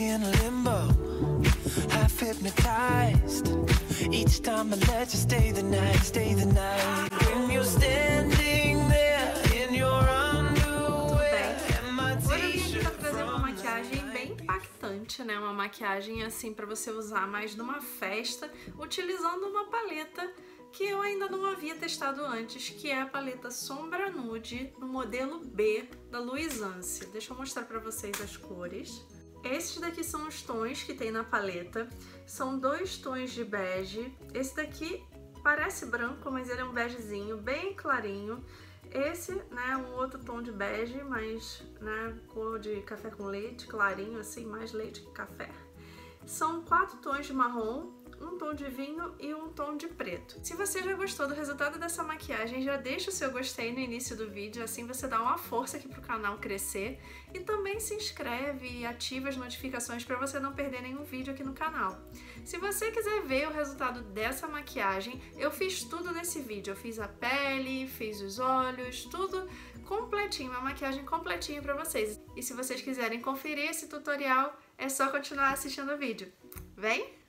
in limbo, half hypnotized. Each time I let you stay the night, stay the night. When you're standing there in your underwear and my t-shirt trazer uma maquiagem bem impactante, né? Uma maquiagem assim para você usar mais numa festa, utilizando uma paleta que eu ainda não havia testado antes, que é a paleta Sombra Nude no modelo B da Luisance. Deixa eu mostrar para vocês as cores. Esses daqui são os tons que tem na paleta. São 2 tons de bege. Esse daqui parece branco, mas ele é um begezinho bem clarinho. Esse, né, um outro tom de bege, mas, né, cor de café com leite, clarinho, assim, mais leite que café. São 4 tons de marrom, um tom de vinho e um tom de preto. Se você já gostou do resultado dessa maquiagem, já deixa o seu gostei no início do vídeo, assim você dá uma força aqui pro canal crescer. E também se inscreve e ativa as notificações para você não perder nenhum vídeo aqui no canal. Se você quiser ver o resultado dessa maquiagem, eu fiz tudo nesse vídeo. Eu fiz a pele, fiz os olhos, tudo completinho, uma maquiagem completinha para vocês. E se vocês quiserem conferir esse tutorial, é só continuar assistindo o vídeo. Vem?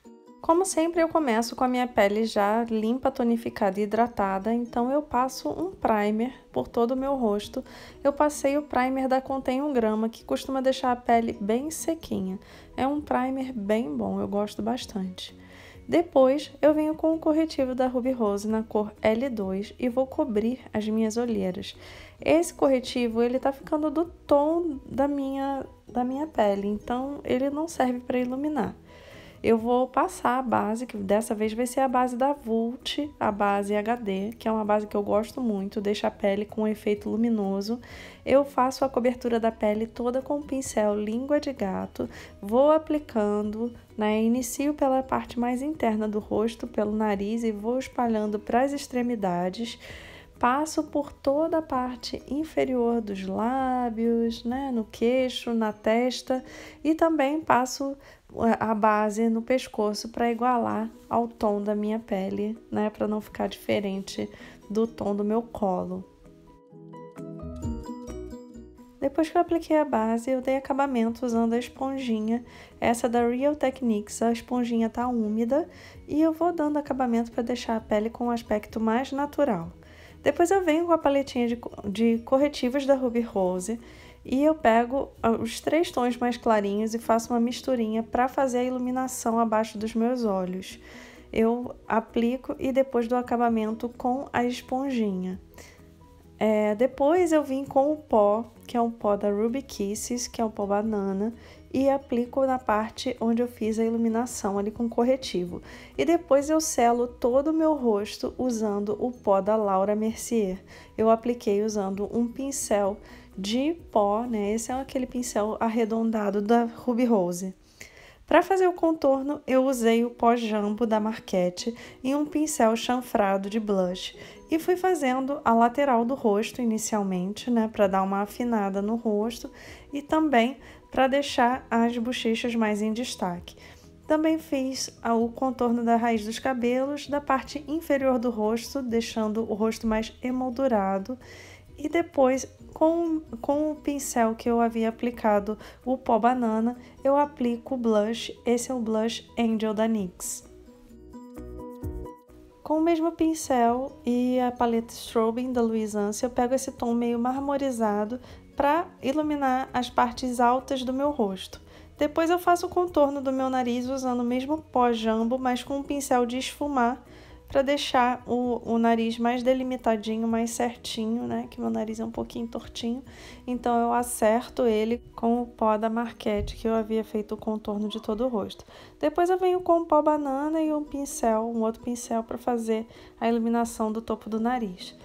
Como sempre, eu começo com a minha pele já limpa, tonificada e hidratada, então eu passo um primer por todo o meu rosto. Eu passei o primer da Contém 1 grama, que costuma deixar a pele bem sequinha. É um primer bem bom, eu gosto bastante. Depois, eu venho com o corretivo da Ruby Rose na cor L2 e vou cobrir as minhas olheiras. Esse corretivo, ele tá ficando do tom da minha pele, então ele não serve para iluminar. Eu vou passar a base, que dessa vez vai ser a base da Vult, a base HD, que é uma base que eu gosto muito, deixa a pele com um efeito luminoso. Eu faço a cobertura da pele toda com o pincel língua de gato, vou aplicando, né? Inicio pela parte mais interna do rosto, pelo nariz e vou espalhando para as extremidades. Passo por toda a parte inferior dos lábios, né, no queixo, na testa e também passo a base no pescoço para igualar ao tom da minha pele, né, para não ficar diferente do tom do meu colo. Depois que eu apliquei a base, eu dei acabamento usando a esponjinha, essa da Real Techniques. A esponjinha tá úmida e eu vou dando acabamento para deixar a pele com um aspecto mais natural. Depois eu venho com a paletinha de corretivos da Ruby Rose e eu pego os 3 tons mais clarinhos e faço uma misturinha para fazer a iluminação abaixo dos meus olhos. Eu aplico e depois dou acabamento com a esponjinha. Depois eu vim com o pó, que é um pó da Ruby Kisses, que é um pó banana, e aplico na parte onde eu fiz a iluminação ali com corretivo. E depois eu selo todo o meu rosto usando o pó da Laura Mercier. Eu apliquei usando um pincel de pó, né? Esse é aquele pincel arredondado da Ruby Rose. Para fazer o contorno, eu usei o pó Jumbo da Marquette e um pincel chanfrado de blush. E fui fazendo a lateral do rosto inicialmente, né? Para dar uma afinada no rosto e também para deixar as bochechas mais em destaque. Também fiz o contorno da raiz dos cabelos, da parte inferior do rosto, deixando o rosto mais emoldurado. E depois, com o pincel que eu havia aplicado o pó banana, eu aplico o blush. Esse é o blush Angel da NYX. Com o mesmo pincel e a paleta Strobing da Luisance, eu pego esse tom meio marmorizado para iluminar as partes altas do meu rosto. Depois eu faço o contorno do meu nariz usando o mesmo pó Jumbo, mas com um pincel de esfumar, para deixar o nariz mais delimitadinho, mais certinho, né? Que meu nariz é um pouquinho tortinho. Então eu acerto ele com o pó da Marquette, que eu havia feito o contorno de todo o rosto. Depois eu venho com o pó banana e um outro pincel para fazer a iluminação do topo do nariz.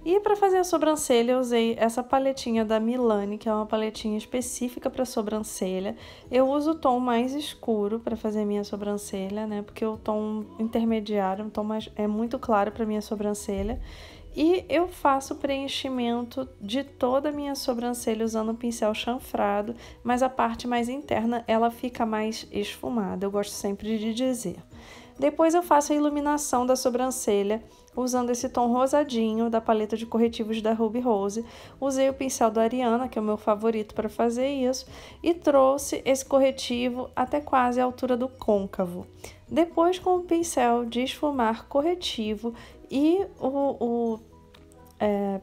E para fazer a sobrancelha, eu usei essa paletinha da Milani, que é uma paletinha específica para sobrancelha. Eu uso o tom mais escuro para fazer minha sobrancelha, né? Porque o tom intermediário, é muito claro para minha sobrancelha. E eu faço preenchimento de toda a minha sobrancelha usando o pincel chanfrado, mas a parte mais interna, ela fica mais esfumada, eu gosto sempre de dizer. Depois eu faço a iluminação da sobrancelha usando esse tom rosadinho da paleta de corretivos da Ruby Rose. Usei o pincel da Ariana, que é o meu favorito para fazer isso, e trouxe esse corretivo até quase a altura do côncavo. Depois, com o pincel de esfumar corretivo e o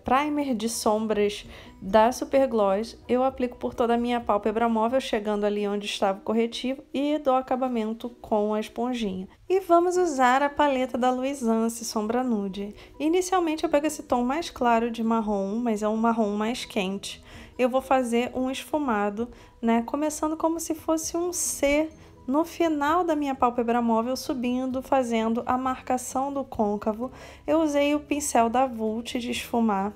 primer de sombras da Super Gloss, eu aplico por toda a minha pálpebra móvel, chegando ali onde estava o corretivo, e dou acabamento com a esponjinha. E vamos usar a paleta da Luisance Sombra Nude. Inicialmente eu pego esse tom mais claro de marrom, mas é um marrom mais quente. Eu vou fazer um esfumado, né, começando como se fosse um C no final da minha pálpebra móvel, subindo, fazendo a marcação do côncavo. Eu usei o pincel da Vult de esfumar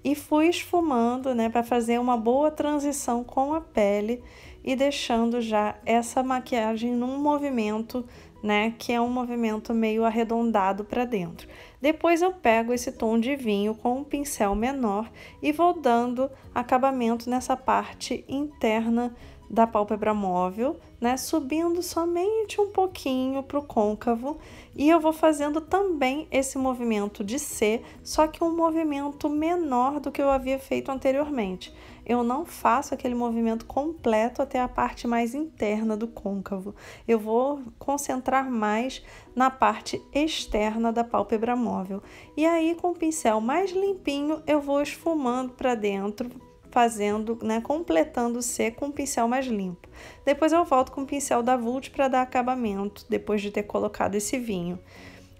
e fui esfumando, né, para fazer uma boa transição com a pele e deixando já essa maquiagem num movimento, né, que é um movimento meio arredondado para dentro. Depois eu pego esse tom de vinho com um pincel menor e vou dando acabamento nessa parte interna da pálpebra móvel, né, subindo somente um pouquinho para o côncavo, e eu vou fazendo também esse movimento de C, só que um movimento menor do que eu havia feito anteriormente. Eu não faço aquele movimento completo até a parte mais interna do côncavo. Eu vou concentrar mais na parte externa da pálpebra móvel. E aí, com o pincel mais limpinho, eu vou esfumando para dentro, fazendo, né, completando o C com um pincel mais limpo. Depois eu volto com o pincel da Vult para dar acabamento, depois de ter colocado esse vinho.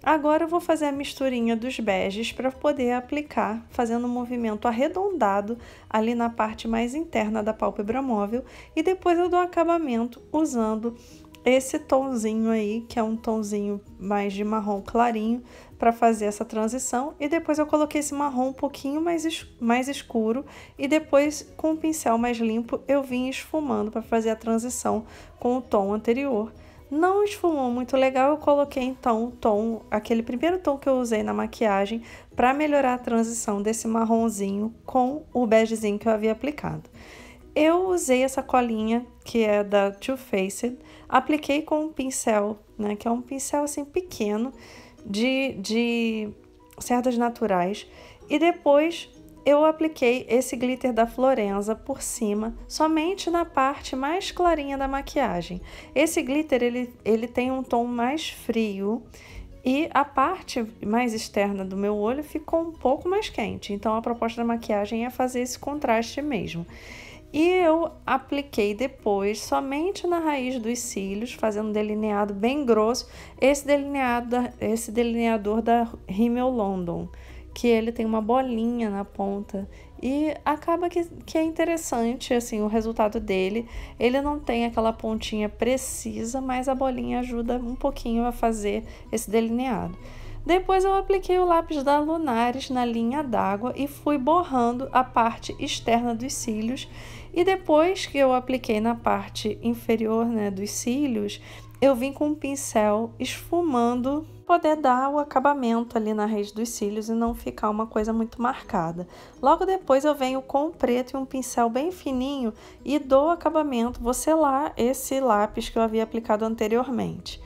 Agora eu vou fazer a misturinha dos beges para poder aplicar, fazendo um movimento arredondado ali na parte mais interna da pálpebra móvel, e depois eu dou acabamento usando esse tomzinho aí, que é um tomzinho mais de marrom clarinho, para fazer essa transição. E depois eu coloquei esse marrom um pouquinho mais escuro, e depois com o pincel mais limpo eu vim esfumando para fazer a transição com o tom anterior. Não esfumou muito legal, eu coloquei então o tom, aquele primeiro tom que eu usei na maquiagem, para melhorar a transição desse marronzinho com o begezinho que eu havia aplicado. Eu usei essa colinha, que é da Too Faced, apliquei com um pincel, né, que é um pincel assim pequeno, de cerdas naturais, e depois eu apliquei esse glitter da Florenza por cima, somente na parte mais clarinha da maquiagem. Esse glitter, ele tem um tom mais frio, e a parte mais externa do meu olho ficou um pouco mais quente, então a proposta da maquiagem é fazer esse contraste mesmo. E eu apliquei depois somente na raiz dos cílios, fazendo um delineado bem grosso, esse delineador da Rimmel London, que ele tem uma bolinha na ponta, e acaba que é interessante assim o resultado dele. Ele não tem aquela pontinha precisa, mas a bolinha ajuda um pouquinho a fazer esse delineado. Depois eu apliquei o lápis da Lunaris na linha d'água e fui borrando a parte externa dos cílios. E depois que eu apliquei na parte inferior, né, dos cílios, eu vim com um pincel esfumando, poder dar o acabamento ali na raiz dos cílios e não ficar uma coisa muito marcada. Logo depois eu venho com o preto e um pincel bem fininho e dou acabamento, vou selar esse lápis que eu havia aplicado anteriormente.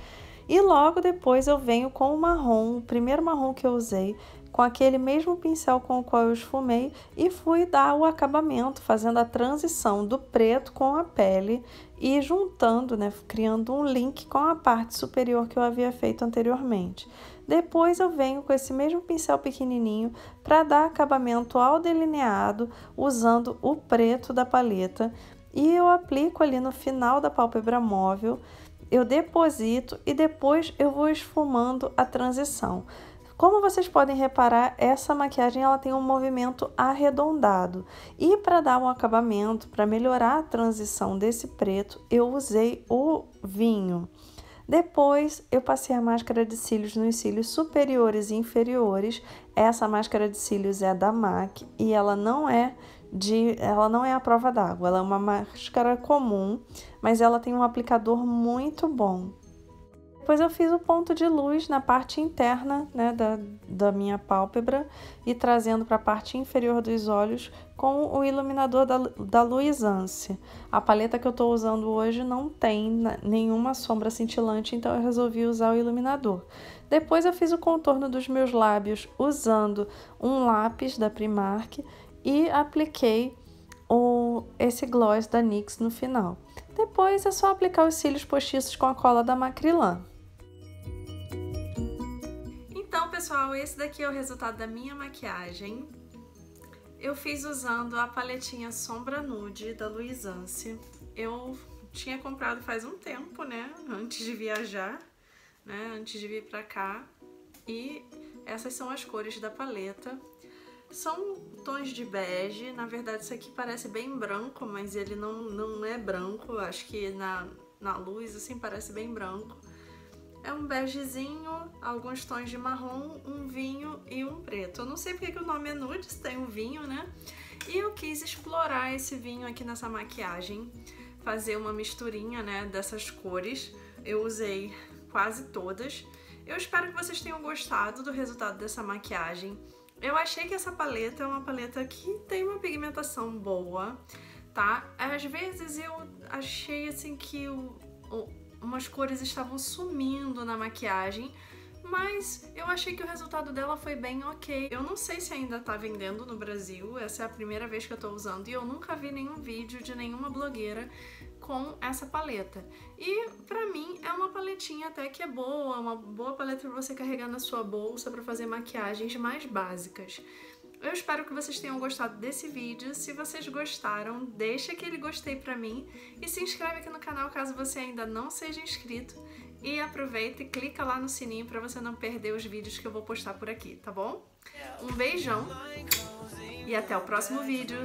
E logo depois eu venho com o marrom, o primeiro marrom que eu usei, com aquele mesmo pincel com o qual eu esfumei, e fui dar o acabamento, fazendo a transição do preto com a pele e juntando, né, criando um link com a parte superior que eu havia feito anteriormente. Depois eu venho com esse mesmo pincel pequenininho para dar acabamento ao delineado, usando o preto da paleta, e eu aplico ali no final da pálpebra móvel, eu deposito e depois eu vou esfumando a transição. Como vocês podem reparar, essa maquiagem ela tem um movimento arredondado, e para dar um acabamento, para melhorar a transição desse preto, eu usei o vinho. Depois eu passei a máscara de cílios nos cílios superiores e inferiores. Essa máscara de cílios é da MAC e ela não é à prova d'água, ela é uma máscara comum, mas ela tem um aplicador muito bom. Depois eu fiz o ponto de luz na parte interna, né, da minha pálpebra e trazendo para a parte inferior dos olhos com o iluminador da Luisance. A paleta que eu estou usando hoje não tem nenhuma sombra cintilante, então eu resolvi usar o iluminador. Depois eu fiz o contorno dos meus lábios usando um lápis da Primark e apliquei esse gloss da NYX no final. Depois é só aplicar os cílios postiços com a cola da Macrylan. Então, pessoal, esse daqui é o resultado da minha maquiagem. Eu fiz usando a paletinha Sombra Nude da Luisance. Eu tinha comprado faz um tempo, né? Antes de viajar, né? Antes de vir pra cá. E essas são as cores da paleta. São tons de bege. Na verdade, isso aqui parece bem branco, mas ele não é branco. Acho que na luz, assim, parece bem branco. É um begezinho, alguns tons de marrom, um vinho e um preto. Eu não sei porque que o nome é nude, se tem um vinho, né? E eu quis explorar esse vinho aqui nessa maquiagem, fazer uma misturinha, né, dessas cores. Eu usei quase todas. Eu espero que vocês tenham gostado do resultado dessa maquiagem. Eu achei que essa paleta é uma paleta que tem uma pigmentação boa, tá? Às vezes eu achei assim que umas cores estavam sumindo na maquiagem, mas eu achei que o resultado dela foi bem ok. Eu não sei se ainda tá vendendo no Brasil, essa é a primeira vez que eu tô usando e eu nunca vi nenhum vídeo de nenhuma blogueira com essa paleta. E pra mim é uma paletinha até que é boa, uma boa paleta pra você carregar na sua bolsa pra fazer maquiagens mais básicas. Eu espero que vocês tenham gostado desse vídeo. Se vocês gostaram, deixa aquele gostei pra mim e se inscreve aqui no canal caso você ainda não seja inscrito. E aproveita e clica lá no sininho pra você não perder os vídeos que eu vou postar por aqui, tá bom? Um beijão e até o próximo vídeo!